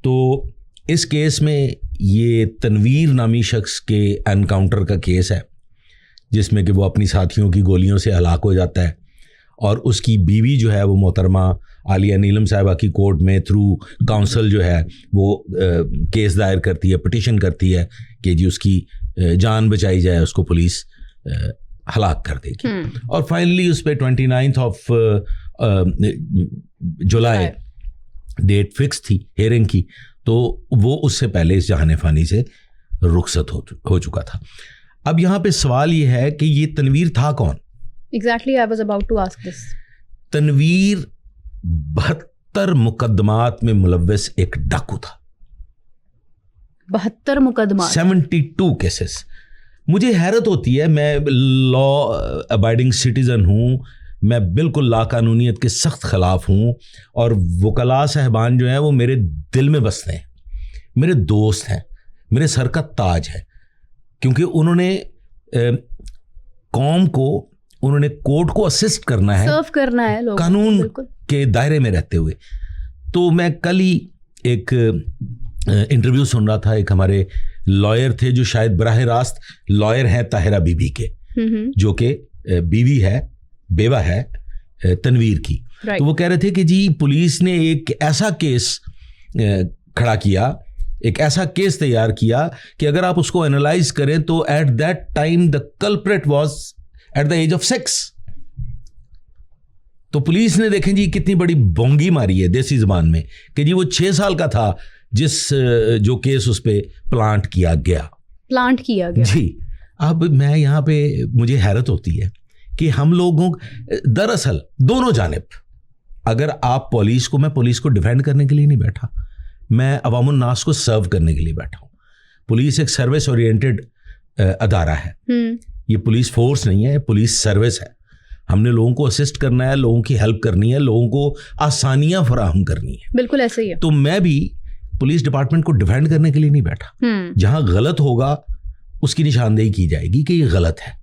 तो इस केस में ये तनवीर नामी शख्स के एनकाउंटर का केस है, जिसमें कि वो अपनी साथियों की गोलियों से हलाक हो जाता है और उसकी बीवी जो है वो मोहतरमा आलिया नीलम साहिबा की कोर्ट में थ्रू काउंसिल जो है वो केस दायर करती है, पिटीशन करती है कि जी उसकी जान बचाई जाए, उसको पुलिस हलाक कर देगी। और फाइनली उस पर 29 जुलाई डेट फिक्स थी हेयरिंग की, तो वो उससे पहले इस जहान फानी से रुखसत हो चुका था। अब यहाँ पे सवाल ये है कि ये तनवीर था कौन? Exactly, I was about to ask this. Tanveer 72 मुकदमात में मुलव्वस एक डाकू था। 72 मुकदमा, 72 केसेस। मुझे हैरत होती है, मैं लॉ अबाइडिंग सिटीज़न हूँ, मैं बिल्कुल लाकानूनियत के सख्त ख़िलाफ़ हूँ, और वकला साहबान जो हैं वो मेरे दिल में बसते हैं, मेरे दोस्त हैं, मेरे सर का ताज है, क्योंकि उन्होंने कौम को, उन्होंने कोर्ट को असिस्ट करना है, सर्व करना है लोगों, कानून के दायरे में रहते हुए। तो मैं कल ही एक इंटरव्यू सुन रहा था, एक हमारे लॉयर थे जो शायद बराह रास्त लॉयर हैं ताहिरा बीबी के, जो कि बीवी है, बेवा है तनवीर की। तो वो कह रहे थे कि जी पुलिस ने एक ऐसा केस खड़ा किया, एक ऐसा केस तैयार किया कि अगर आप उसको एनालाइज करें तो at that time the culprit was at the age of 6। तो पुलिस ने देखें जी कितनी बड़ी बोंगी मारी है देसी जुबान में कि जी वो 6 साल का था जिस जो केस उस पे प्लांट किया गया जी। अब मैं यहाँ पे मुझे हैरत होती है कि हम लोगों, दरअसल दोनों जानिब, अगर आप पुलिस को, मैं पुलिस को डिफेंड करने के लिए नहीं बैठा, मैं अवामुन नास को सर्व करने के लिए बैठा हूँ। पुलिस एक सर्विस ओरिएंटेड अदारा है, ये पुलिस फोर्स नहीं है, पुलिस सर्विस है। हमने लोगों को असिस्ट करना है, लोगों की हेल्प करनी है, लोगों को आसानियां फराहम करनी है। बिल्कुल ऐसे ही है। तो मैं भी पुलिस डिपार्टमेंट को डिफेंड करने के लिए नहीं बैठा। जहां गलत होगा उसकी निशानदेही की जाएगी कि ये गलत है।